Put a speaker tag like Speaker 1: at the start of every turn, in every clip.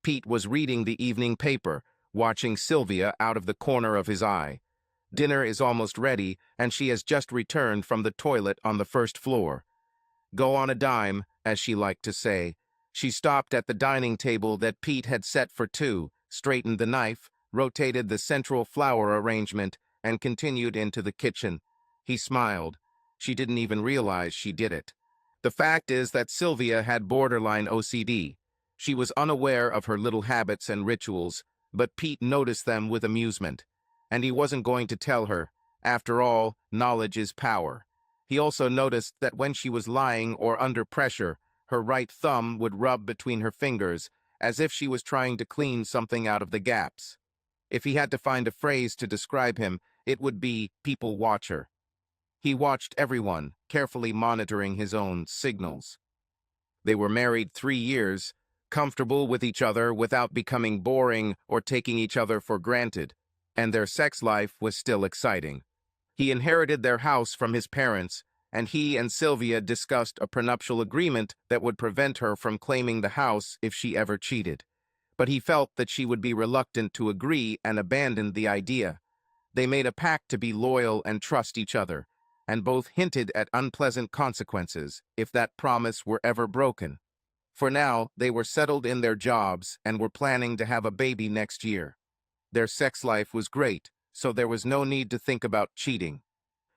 Speaker 1: Pete was reading the evening paper, watching Sylvia out of the corner of his eye. Dinner is almost ready, and she has just returned from the toilet on the first floor. Go on a dime, as she liked to say. She stopped at the dining table that Pete had set for two, straightened the knife, rotated the central flower arrangement, and continued into the kitchen. He smiled. She didn't even realize she did it. The fact is that Sylvia had borderline OCD. She was unaware of her little habits and rituals, but Pete noticed them with amusement. And he wasn't going to tell her. After all, knowledge is power. He also noticed that when she was lying or under pressure, her right thumb would rub between her fingers, as if she was trying to clean something out of the gaps. If he had to find a phrase to describe him, it would be people watcher. He watched everyone, carefully monitoring his own signals. They were married 3 years, comfortable with each other without becoming boring or taking each other for granted, and their sex life was still exciting. He inherited their house from his parents, and he and Sylvia discussed a prenuptial agreement that would prevent her from claiming the house if she ever cheated. But he felt that she would be reluctant to agree and abandoned the idea. They made a pact to be loyal and trust each other, and both hinted at unpleasant consequences if that promise were ever broken. For now, they were settled in their jobs and were planning to have a baby next year. Their sex life was great, so there was no need to think about cheating.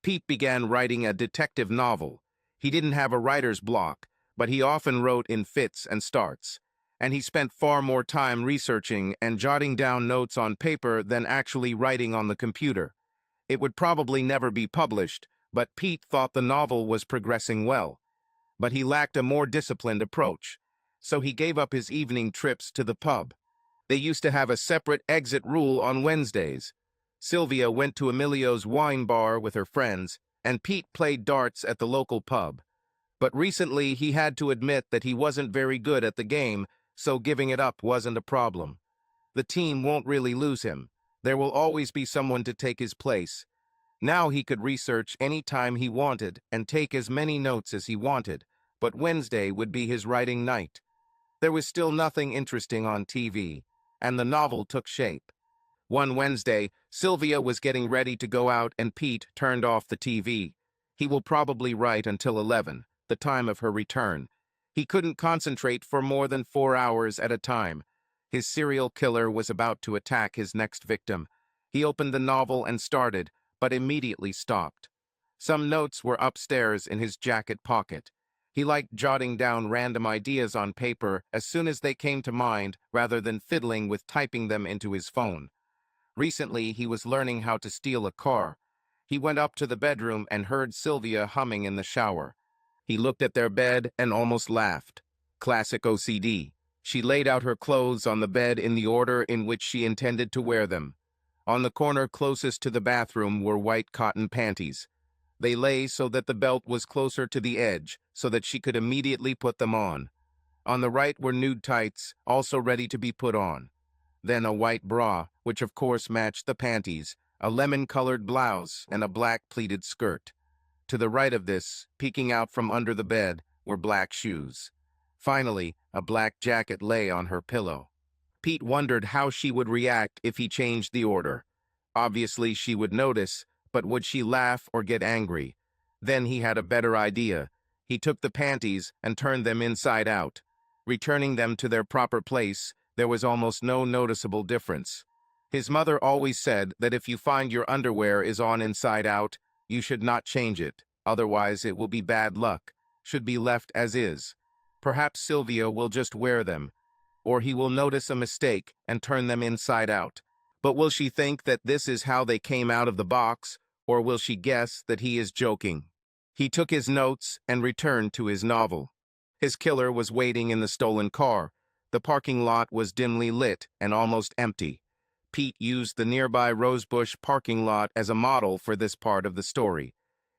Speaker 1: Pete began writing a detective novel. He didn't have a writer's block, but he often wrote in fits and starts, and he spent far more time researching and jotting down notes on paper than actually writing on the computer. It would probably never be published, but Pete thought the novel was progressing well. But he lacked a more disciplined approach, so he gave up his evening trips to the pub. They used to have a separate exit rule on Wednesdays. Sylvia went to Emilio's wine bar with her friends, and Pete played darts at the local pub. But recently he had to admit that he wasn't very good at the game, so giving it up wasn't a problem. The team won't really lose him. There will always be someone to take his place. Now he could research any time he wanted and take as many notes as he wanted, but Wednesday would be his writing night. There was still nothing interesting on TV, and the novel took shape. One Wednesday, Sylvia was getting ready to go out and Pete turned off the TV. He will probably write until 11, the time of her return. He couldn't concentrate for more than 4 hours at a time. His serial killer was about to attack his next victim. He opened the novel and started, but immediately stopped. Some notes were upstairs in his jacket pocket. He liked jotting down random ideas on paper as soon as they came to mind, rather than fiddling with typing them into his phone. Recently, he was learning how to steal a car. He went up to the bedroom and heard Sylvia humming in the shower. He looked at their bed and almost laughed. Classic OCD. She laid out her clothes on the bed in the order in which she intended to wear them. On the corner closest to the bathroom were white cotton panties. They lay so that the belt was closer to the edge, so that she could immediately put them on. On the right were nude tights, also ready to be put on. Then a white bra, which of course matched the panties, a lemon-colored blouse, and a black pleated skirt. To the right of this, peeking out from under the bed, were black shoes. Finally, a black jacket lay on her pillow. Pete wondered how she would react if he changed the order. Obviously, she would notice, but would she laugh or get angry? Then he had a better idea. He took the panties and turned them inside out. Returning them to their proper place, there was almost no noticeable difference. His mother always said that if you find your underwear is on inside out, you should not change it, otherwise it will be bad luck, should be left as is. Perhaps Sylvia will just wear them, or he will notice a mistake and turn them inside out. But will she think that this is how they came out of the box, or will she guess that he is joking? He took his notes and returned to his novel. His killer was waiting in the stolen car. The parking lot was dimly lit and almost empty. Pete used the nearby rosebush parking lot as a model for this part of the story.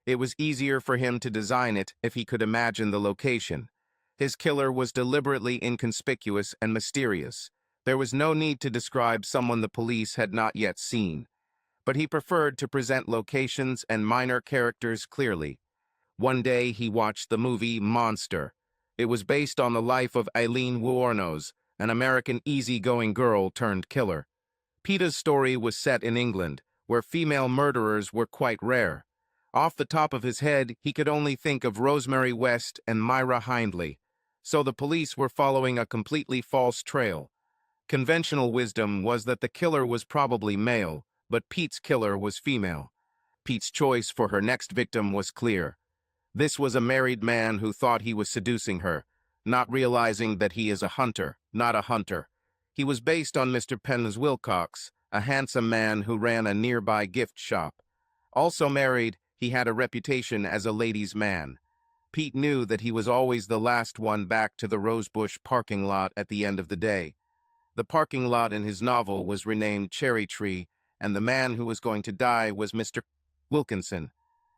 Speaker 1: It was easier for him to design it if he could imagine the location. His killer was deliberately inconspicuous and mysterious. There was no need to describe someone the police had not yet seen. But he preferred to present locations and minor characters clearly. One day he watched the movie Monster. It was based on the life of Eileen Wuornos, an American easygoing girl turned killer. Pete's story was set in England, where female murderers were quite rare. Off the top of his head, he could only think of Rosemary West and Myra Hindley, so the police were following a completely false trail. Conventional wisdom was that the killer was probably male, but Pete's killer was female. Pete's choice for her next victim was clear. This was a married man who thought he was seducing her, not realizing that he is a hunter, not a hunter. He was based on Mr. Penn Wilcox, a handsome man who ran a nearby gift shop. Also married, he had a reputation as a ladies' man. Pete knew that he was always the last one back to the Rosebush parking lot at the end of the day. The parking lot in his novel was renamed Cherry Tree, and the man who was going to die was Mr. Wilkinson.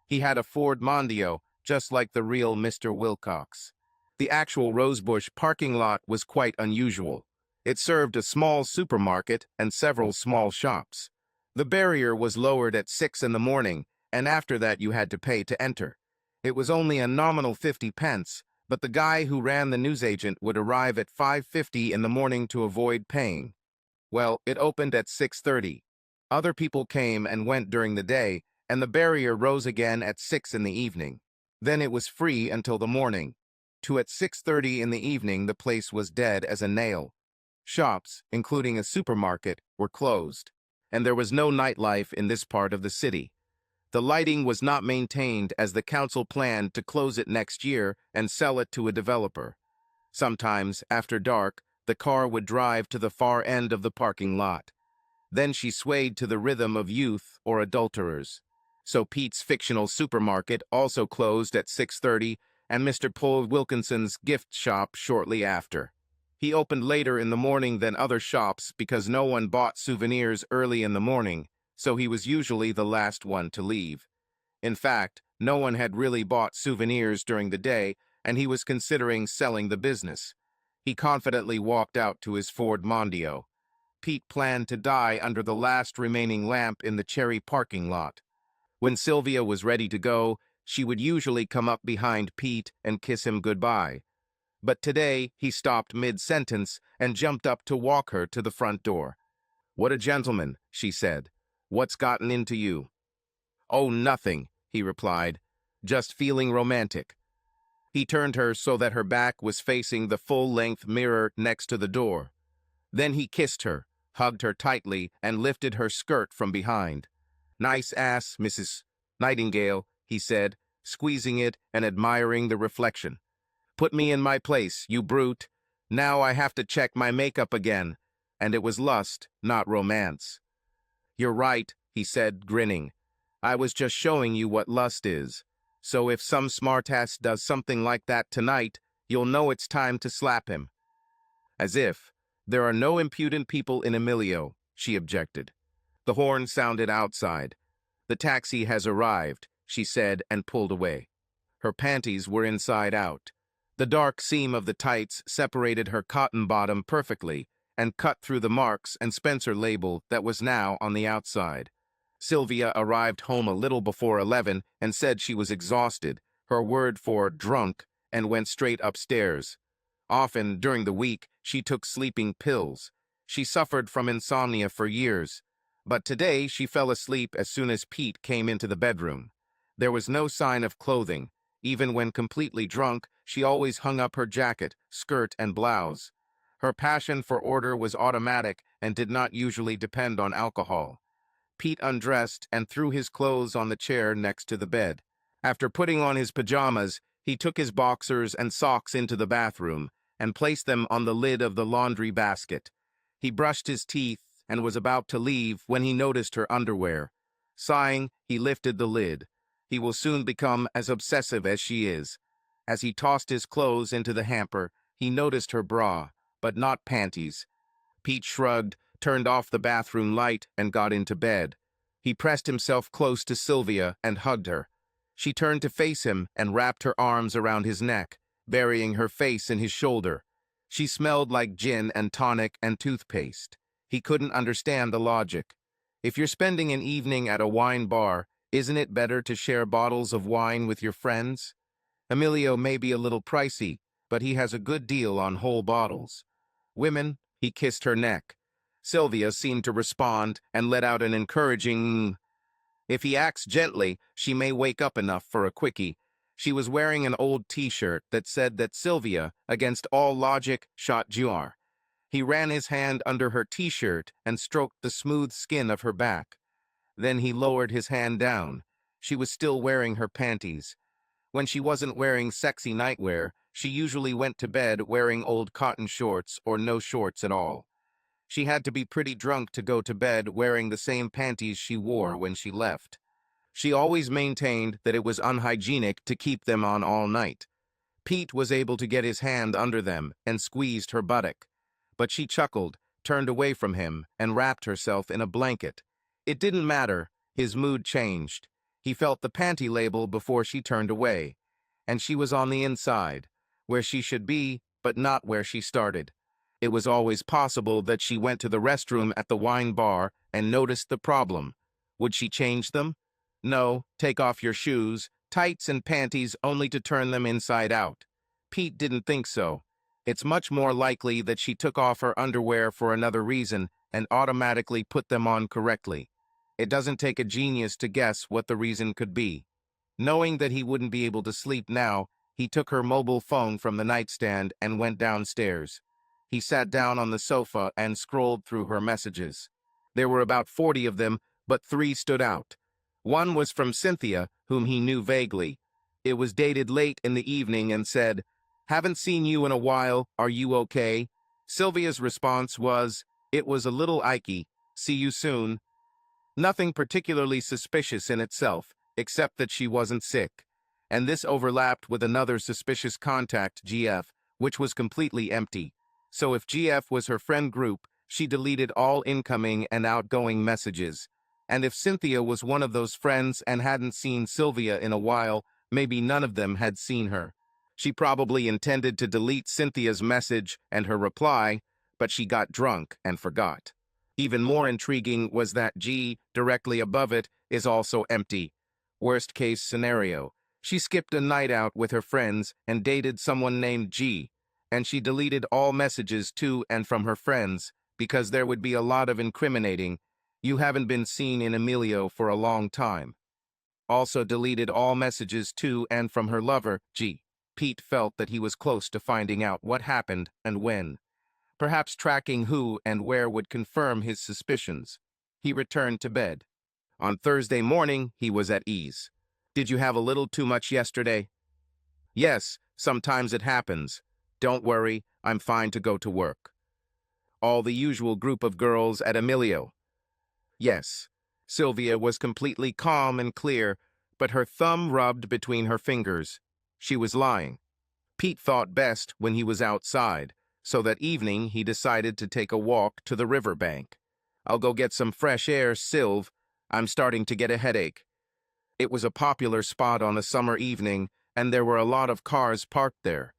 Speaker 1: He had a Ford Mondeo, just like the real Mr. Wilcox. The actual Rosebush parking lot was quite unusual. It served a small supermarket and several small shops. The barrier was lowered at 6 in the morning, and after that you had to pay to enter. It was only a nominal 50 pence, but the guy who ran the newsagent would arrive at 5:50 in the morning to avoid paying. Well, it opened at 6:30. Other people came and went during the day, and the barrier rose again at 6 in the evening. Then it was free until the morning. At 6:30 in the evening, the place was dead as a nail. Shops, including a supermarket, were closed, and there was no nightlife in this part of the city. The lighting was not maintained as the council planned to close it next year and sell it to a developer. Sometimes, after dark, the car would drive to the far end of the parking lot. Then she swayed to the rhythm of youth or adulterers. So Pete's fictional supermarket also closed at 6:30, and Mr. Paul Wilkinson's gift shop shortly after. He opened later in the morning than other shops because no one bought souvenirs early in the morning, so he was usually the last one to leave. In fact, no one had really bought souvenirs during the day, and he was considering selling the business. He confidently walked out to his Ford Mondeo. Pete planned to die under the last remaining lamp in the Cherry parking lot. When Sylvia was ready to go, she would usually come up behind Pete and kiss him goodbye. But today, he stopped mid-sentence and jumped up to walk her to the front door. "What a gentleman," she said. "What's gotten into you?" "Oh, nothing," he replied. "Just feeling romantic." He turned her so that her back was facing the full-length mirror next to the door. Then he kissed her, hugged her tightly, and lifted her skirt from behind. "Nice ass, Mrs. Nightingale," he said, squeezing it and admiring the reflection. "Put me in my place, you brute. Now I have to check my makeup again." And it was lust, not romance. "You're right," he said, grinning. "I was just showing you what lust is. So if some smartass does something like that tonight, you'll know it's time to slap him." "As if. There are no impudent people in Emilio," she objected. The horn sounded outside. "The taxi has arrived," she said, and pulled away. Her panties were inside out. The dark seam of the tights separated her cotton bottom perfectly and cut through the Marks and Spencer label that was now on the outside. Sylvia arrived home a little before 11 and said she was exhausted, her word for drunk, and went straight upstairs. Often, during the week, she took sleeping pills. She suffered from insomnia for years, but today she fell asleep as soon as Pete came into the bedroom. There was no sign of clothing. Even when completely drunk, she always hung up her jacket, skirt, and blouse. Her passion for order was automatic and did not usually depend on alcohol. Pete undressed and threw his clothes on the chair next to the bed. After putting on his pajamas, he took his boxers and socks into the bathroom and placed them on the lid of the laundry basket. He brushed his teeth and was about to leave when he noticed her underwear. Sighing, he lifted the lid. He will soon become as obsessive as she is. As he tossed his clothes into the hamper, he noticed her bra, but not panties. Pete shrugged, turned off the bathroom light, and got into bed. He pressed himself close to Sylvia and hugged her. She turned to face him and wrapped her arms around his neck, burying her face in his shoulder. She smelled like gin and tonic and toothpaste. He couldn't understand the logic. If you're spending an evening at a wine bar, isn't it better to share bottles of wine with your friends? Emilio may be a little pricey, but he has a good deal on whole bottles. Women, he kissed her neck. Sylvia seemed to respond and let out an encouraging. If he acts gently, she may wake up enough for a quickie. She was wearing an old t-shirt that said that Sylvia, against all logic, shot Juar. He ran his hand under her t-shirt and stroked the smooth skin of her back. Then he lowered his hand down. She was still wearing her panties. When she wasn't wearing sexy nightwear, she usually went to bed wearing old cotton shorts or no shorts at all. She had to be pretty drunk to go to bed wearing the same panties she wore when she left. She always maintained that it was unhygienic to keep them on all night. Pete was able to get his hand under them and squeezed her buttock. But she chuckled, turned away from him, and wrapped herself in a blanket. It didn't matter. His mood changed. He felt the panty label before she turned away. And she was on the inside, where she should be, but not where she started. It was always possible that she went to the restroom at the wine bar and noticed the problem. Would she change them? No, take off your shoes, tights and panties only to turn them inside out. Pete didn't think so. It's much more likely that she took off her underwear for another reason and automatically put them on correctly. It doesn't take a genius to guess what the reason could be. Knowing that he wouldn't be able to sleep now, he took her mobile phone from the nightstand and went downstairs. He sat down on the sofa and scrolled through her messages. There were about 40 of them, but 3 stood out. One was from Cynthia, whom he knew vaguely. It was dated late in the evening and said, "Haven't seen you in a while, are you okay?" Sylvia's response was, "It was a little icky, see you soon." Nothing particularly suspicious in itself, except that she wasn't sick. And this overlapped with another suspicious contact, GF, which was completely empty. So if GF was her friend group, she deleted all incoming and outgoing messages. And if Cynthia was one of those friends and hadn't seen Sylvia in a while, maybe none of them had seen her. She probably intended to delete Cynthia's message and her reply, but she got drunk and forgot. Even more intriguing was that G, directly above it, is also empty. Worst case scenario. She skipped a night out with her friends and dated someone named G, and she deleted all messages to and from her friends because there would be a lot of incriminating. "You haven't been seen in Emilio for a long time." Also deleted all messages to and from her lover, G. Pete felt that he was close to finding out what happened and when. Perhaps tracking who and where would confirm his suspicions. He returned to bed. On Thursday morning, he was at ease. "Did you have a little too much yesterday?" "Yes, sometimes it happens. Don't worry, I'm fine to go to work." "All the usual group of girls at Emilio?" "Yes." Sylvia was completely calm and clear, but her thumb rubbed between her fingers. She was lying. Pete thought best when he was outside, so that evening he decided to take a walk to the riverbank. "I'll go get some fresh air, Sylv. I'm starting to get a headache." It was a popular spot on a summer evening, and there were a lot of cars parked there.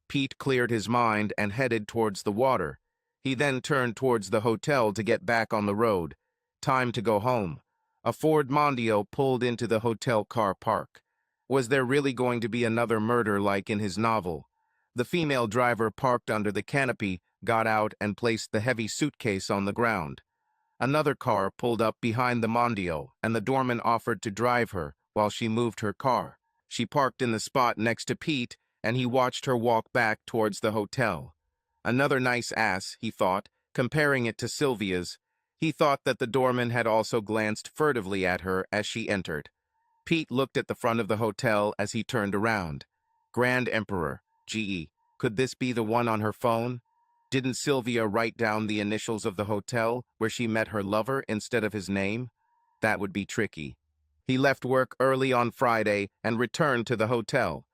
Speaker 1: Pete cleared his mind and headed towards the water. He then turned towards the hotel to get back on the road. Time to go home. A Ford Mondeo pulled into the hotel car park. Was there really going to be another murder like in his novel? The female driver parked under the canopy, got out, and placed the heavy suitcase on the ground. Another car pulled up behind the Mondeo, and the doorman offered to drive her while she moved her car. She parked in the spot next to Pete, and he watched her walk back towards the hotel. Another nice ass, he thought, comparing it to Sylvia's. He thought that the doorman had also glanced furtively at her as she entered. Pete looked at the front of the hotel as he turned around. Grand Emperor, GE. Could this be the one on her phone? Didn't Sylvia write down the initials of the hotel where she met her lover instead of his name? That would be tricky. He left work early on Friday and returned to the hotel.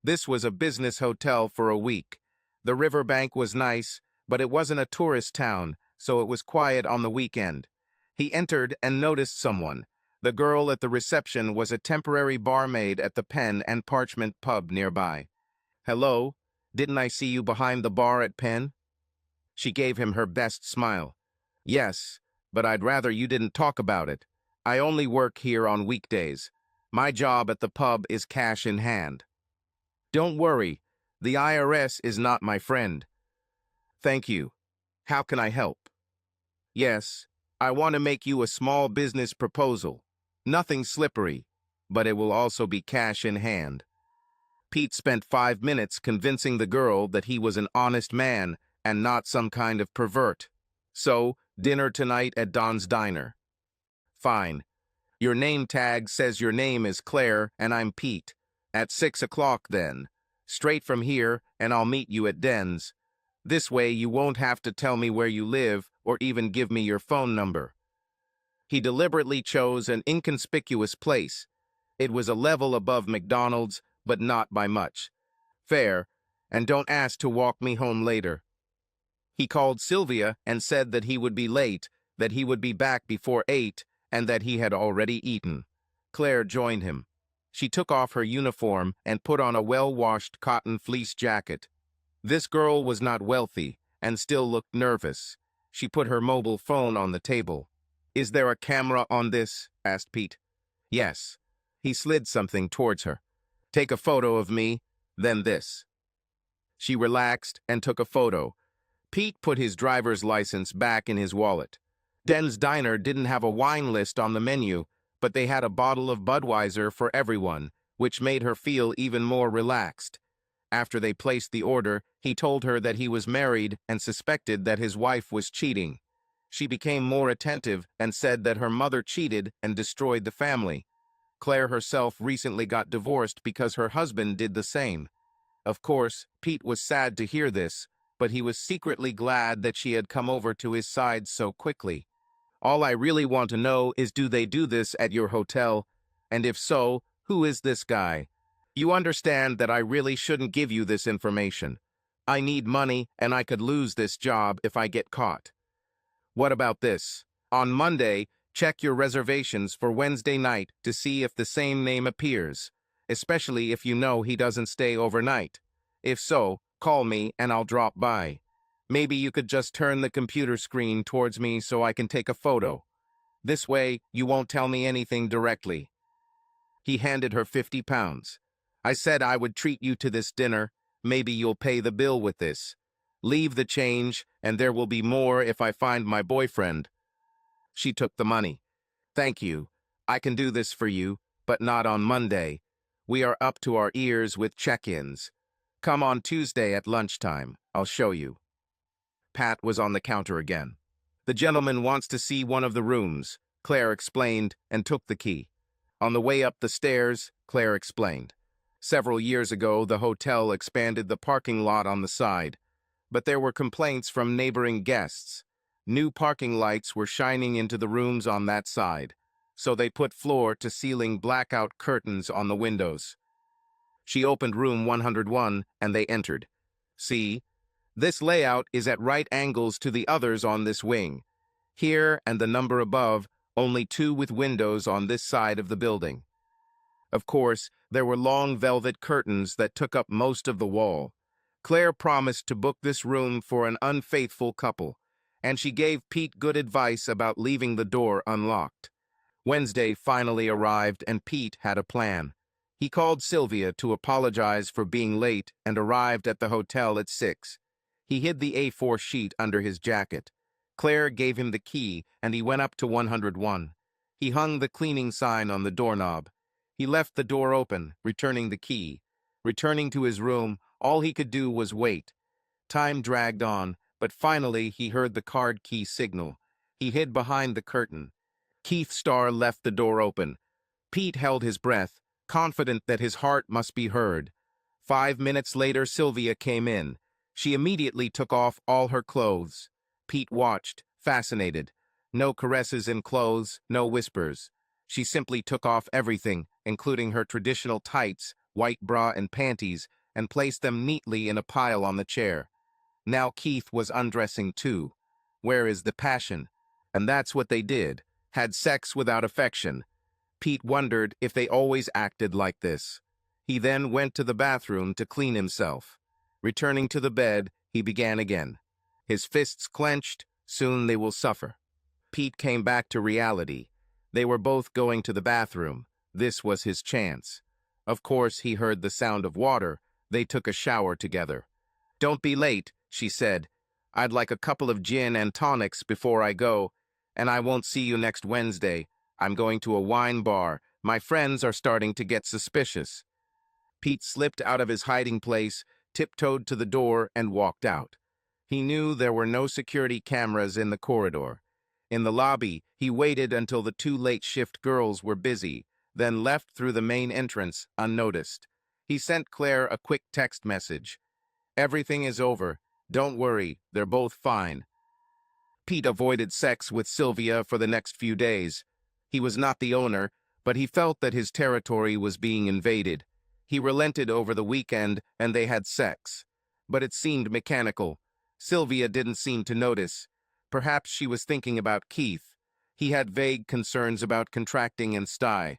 Speaker 1: This was a business hotel for a week. The riverbank was nice, but it wasn't a tourist town, so it was quiet on the weekend. He entered and noticed someone. The girl at the reception was a temporary barmaid at the Pen and Parchment pub nearby. "Hello, didn't I see you behind the bar at Penn?" She gave him her best smile. "Yes, but I'd rather you didn't talk about it. I only work here on weekdays. My job at the pub is cash in hand." "Don't worry, the IRS is not my friend." "Thank you." How can I help? Yes, I want to make you a small business proposal. Nothing slippery, but it will also be cash in hand. Pete spent 5 minutes convincing the girl that he was an honest man and not some kind of pervert. So, dinner tonight at Don's Diner. Fine. Your name tag says your name is Claire and I'm Pete. At 6 o'clock then. Straight from here and I'll meet you at Den's. This way you won't have to tell me where you live or even give me your phone number. He deliberately chose an inconspicuous place. It was a level above McDonald's, but not by much. Fair, and don't ask to walk me home later. He called Sylvia and said that he would be late, that he would be back before 8, and that he had already eaten. Claire joined him. She took off her uniform and put on a well-washed cotton fleece jacket. This girl was not wealthy and still looked nervous. She put her mobile phone on the table. "Is there a camera on this?" asked Pete. "Yes." He slid something towards her. "Take a photo of me, then this." She relaxed and took a photo. Pete put his driver's license back in his wallet. Den's Diner didn't have a wine list on the menu, but they had a bottle of Budweiser for everyone, which made her feel even more relaxed. After they placed the order, he told her that he was married and suspected that his wife was cheating. She became more attentive and said that her mother cheated and destroyed the family. Claire herself recently got divorced because her husband did the same. Of course, Pete was sad to hear this, but he was secretly glad that she had come over to his side so quickly. "All I really want to know is, do they do this at your hotel? And if so, who is this guy? You understand that I really shouldn't give you this information. I need money and I could lose this job if I get caught. What about this? On Monday, check your reservations for Wednesday night to see if the same name appears, especially if you know he doesn't stay overnight. If so, call me and I'll drop by. Maybe you could just turn the computer screen towards me so I can take a photo. This way, you won't tell me anything directly." He handed her 50 pounds. "I said I would treat you to this dinner. Maybe you'll pay the bill with this. Leave the change, and there will be more if I find my boyfriend." She took the money. "Thank you. I can do this for you, but not on Monday. We are up to our ears with check-ins. Come on Tuesday at lunchtime. I'll show you." Pat was on the counter again. "The gentleman wants to see one of the rooms," Claire explained and took the key. On the way up the stairs, Claire explained. Several years ago, the hotel expanded the parking lot on the side, but there were complaints from neighboring guests. New parking lights were shining into the rooms on that side, so they put floor-to-ceiling blackout curtains on the windows. She opened room 101, and they entered. "See? This layout is at right angles to the others on this wing. Here and the number above, only 2 with windows on this side of the building." Of course, there were long velvet curtains that took up most of the wall. Claire promised to book this room for an unfaithful couple, and she gave Pete good advice about leaving the door unlocked. Wednesday finally arrived, and Pete had a plan. He called Sylvia to apologize for being late and arrived at the hotel at 6. He hid the A4 sheet under his jacket. Claire gave him the key, and he went up to 101. He hung the cleaning sign on the doorknob. He left the door open, returning the key. Returning to his room, all he could do was wait. Time dragged on, but finally he heard the card key signal. He hid behind the curtain. Keith Starr left the door open. Pete held his breath, confident that his heart must be heard. 5 minutes later, Sylvia came in. She immediately took off all her clothes. Pete watched, fascinated. No caresses in clothes, no whispers. She simply took off everything, including her traditional tights, white bra and panties, and placed them neatly in a pile on the chair. Now Keith was undressing too. Where is the passion? And that's what they did, had sex without affection. Pete wondered if they always acted like this. He then went to the bathroom to clean himself. Returning to the bed, he began again. His fists clenched, soon they will suffer. Pete came back to reality. They were both going to the bathroom. This was his chance. Of course, he heard the sound of water. They took a shower together. "Don't be late," she said. I'd like a couple of gin and tonics before I go, and I won't see you next Wednesday. I'm going to a wine bar. My friends are starting to get suspicious." Pete slipped out of his hiding place, tiptoed to the door, and walked out. He knew there were no security cameras in the corridor. In the lobby, he waited until the two late shift girls were busy, then left through the main entrance, unnoticed. He sent Claire a quick text message. "Everything is over. Don't worry, they're both fine." Pete avoided sex with Sylvia for the next few days. He was not the owner, but he felt that his territory was being invaded. He relented over the weekend, and they had sex. But it seemed mechanical. Sylvia didn't seem to notice. Perhaps she was thinking about Keith. He had vague concerns about contracting and sty.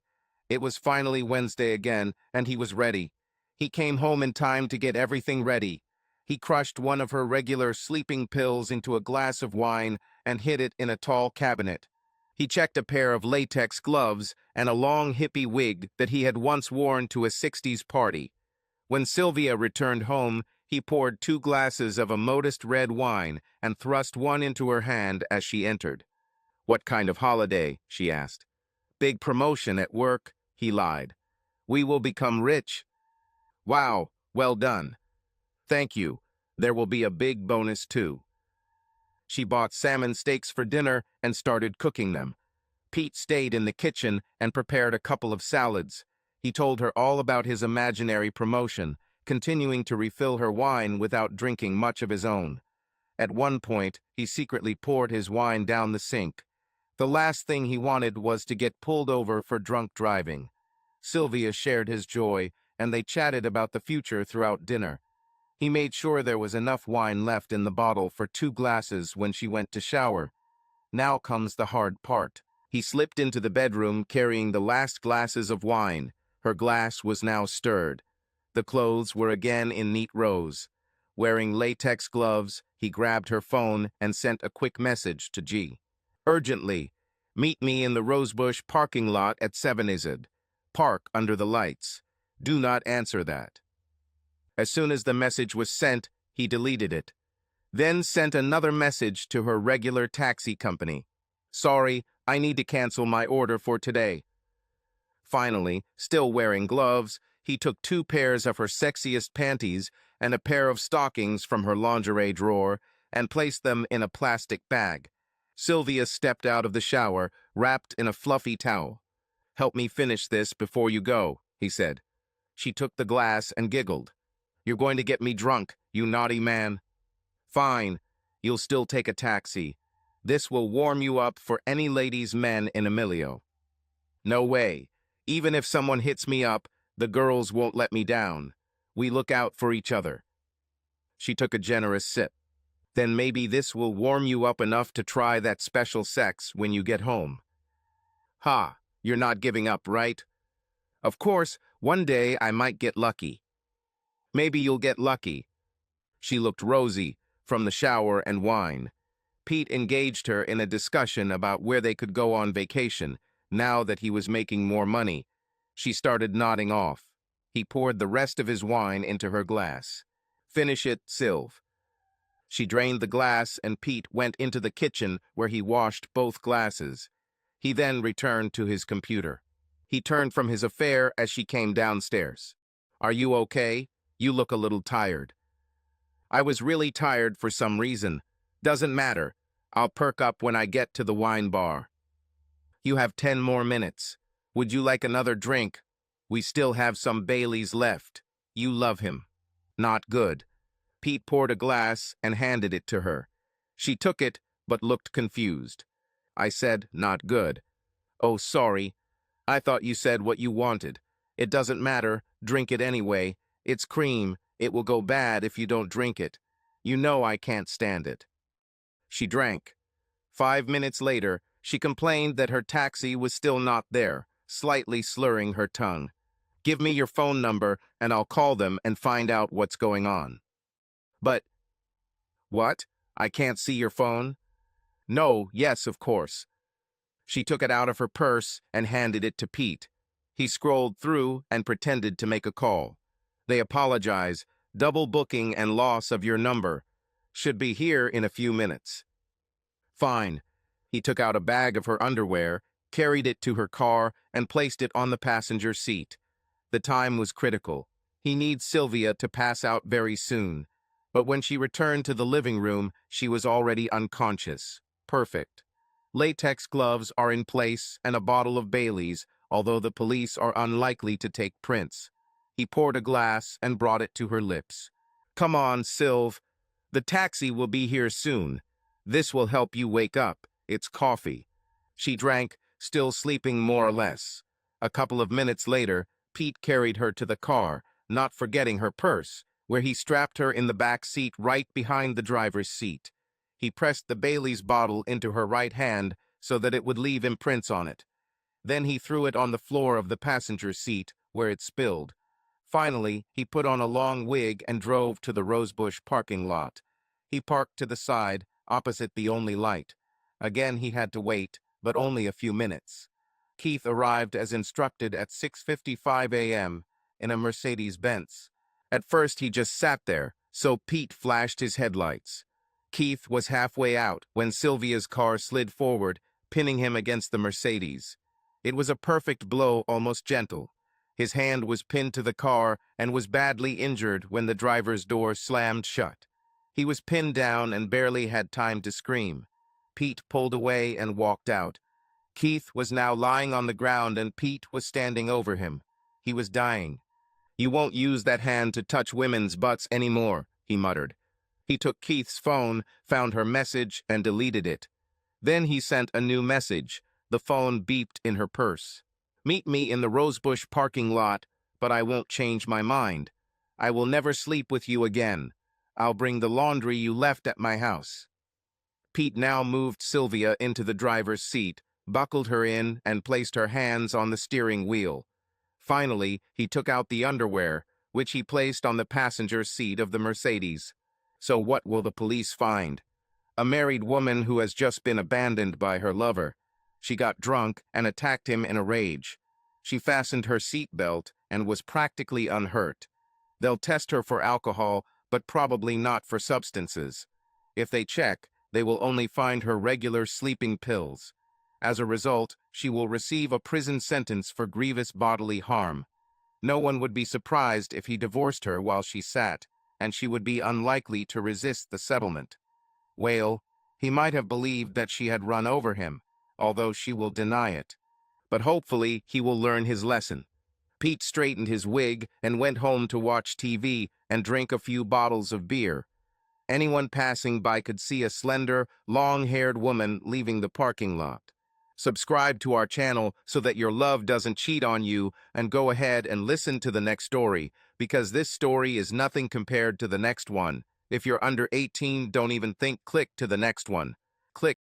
Speaker 1: It was finally Wednesday again, and he was ready. He came home in time to get everything ready. He crushed one of her regular sleeping pills into a glass of wine and hid it in a tall cabinet. He checked a pair of latex gloves and a long hippie wig that he had once worn to a 60s party. When Sylvia returned home, he poured 2 glasses of a modest red wine and thrust one into her hand as she entered. "What kind of holiday?" she asked. "Big promotion at work," he lied. "We will become rich." "Wow, well done." "Thank you. There will be a big bonus too." She bought salmon steaks for dinner and started cooking them. Pete stayed in the kitchen and prepared a couple of salads. He told her all about his imaginary promotion, continuing to refill her wine without drinking much of his own. At one point, he secretly poured his wine down the sink. The last thing he wanted was to get pulled over for drunk driving. Sylvia shared his joy, and they chatted about the future throughout dinner. He made sure there was enough wine left in the bottle for 2 glasses when she went to shower. Now comes the hard part. He slipped into the bedroom carrying the last glasses of wine. Her glass was now stirred. The clothes were again in neat rows. Wearing latex gloves, he grabbed her phone and sent a quick message to G. "Urgently, meet me in the Rosebush parking lot at 7 Park under the lights. Do not answer that." As soon as the message was sent, he deleted it. Then sent another message to her regular taxi company. "Sorry, I need to cancel my order for today." Finally, still wearing gloves, he took 2 pairs of her sexiest panties and a pair of stockings from her lingerie drawer and placed them in a plastic bag. Sylvia stepped out of the shower, wrapped in a fluffy towel. "Help me finish this before you go," he said. She took the glass and giggled. "You're going to get me drunk, you naughty man." "Fine, you'll still take a taxi. This will warm you up for any ladies' men in Emilio." "No way. Even if someone hits me up, the girls won't let me down. We look out for each other." She took a generous sip. "Then maybe this will warm you up enough to try that special sex when you get home." "Ha, you're not giving up, right?" "Of course, one day I might get lucky." "Maybe you'll get lucky." She looked rosy from the shower and wine. Pete engaged her in a discussion about where they could go on vacation, now that he was making more money. She started nodding off. He poured the rest of his wine into her glass. "Finish it, Sylv." She drained the glass, and Pete went into the kitchen where he washed both glasses. He then returned to his computer. He turned from his affair as she came downstairs. "Are you okay? You look a little tired." "I was really tired for some reason. Doesn't matter. I'll perk up when I get to the wine bar." "You have 10 more minutes. Would you like another drink? We still have some Baileys left. You love him." "Not good." Pete poured a glass and handed it to her. She took it, but looked confused. "I said, not good." "Oh, sorry. I thought you said what you wanted. It doesn't matter. Drink it anyway. It's cream. It will go bad if you don't drink it. You know I can't stand it." She drank. 5 minutes later, she complained that her taxi was still not there, slightly slurring her tongue. "Give me your phone number, and I'll call them and find out what's going on." "But..." "What? I can't see your phone?" "No, yes, of course." She took it out of her purse and handed it to Pete. He scrolled through and pretended to make a call. "They apologize. Double booking and loss of your number. Should be here in a few minutes. Fine. He took out a bag of her underwear, carried it to her car, and placed it on the passenger seat. The time was critical. He needs Sylvia to pass out very soon. But when she returned to the living room, she was already unconscious. Perfect. Latex gloves are in place and a bottle of Bailey's, although the police are unlikely to take prints. He poured a glass and brought it to her lips. Come on, Sylv. The taxi will be here soon. This will help you wake up. It's coffee. She drank, still sleeping more or less. A couple of minutes later, Pete carried her to the car, not forgetting her purse, where he strapped her in the back seat right behind the driver's seat. He pressed the Bailey's bottle into her right hand so that it would leave imprints on it. Then he threw it on the floor of the passenger seat, where it spilled. Finally, he put on a long wig and drove to the Rosebush parking lot. He parked to the side, opposite the only light. Again he had to wait, but only a few minutes. Keith arrived as instructed at 6:55 a.m. in a Mercedes-Benz. At first he just sat there, so Pete flashed his headlights. Keith was halfway out when Sylvia's car slid forward, pinning him against the Mercedes. It was a perfect blow, almost gentle. His hand was pinned to the car and was badly injured when the driver's door slammed shut. He was pinned down and barely had time to scream. Pete pulled away and walked out. Keith was now lying on the ground and Pete was standing over him. He was dying. "You won't use that hand to touch women's butts anymore," he muttered. He took Keith's phone, found her message, and deleted it. Then he sent a new message. The phone beeped in her purse. "Meet me in the Rosebush parking lot, but I won't change my mind. I will never sleep with you again. I'll bring the laundry you left at my house." Pete now moved Sylvia into the driver's seat, buckled her in, and placed her hands on the steering wheel. Finally, he took out the underwear, which he placed on the passenger seat of the Mercedes. So what will the police find? A married woman who has just been abandoned by her lover. She got drunk and attacked him in a rage. She fastened her seatbelt and was practically unhurt. They'll test her for alcohol, but probably not for substances. If they check, they will only find her regular sleeping pills. As a result, she will receive a prison sentence for grievous bodily harm. No one would be surprised if he divorced her while she sat, and she would be unlikely to resist the settlement. Well, he might have believed that she had run over him, although she will deny it. But hopefully he will learn his lesson. Pete straightened his wig and went home to watch TV and drink a few bottles of beer. Anyone passing by could see a slender, long-haired woman leaving the parking lot. Subscribe to our channel so that your love doesn't cheat on you, and go ahead and listen to the next story, because this story is nothing compared to the next one. If you're under 18, don't even think, click to the next one. Click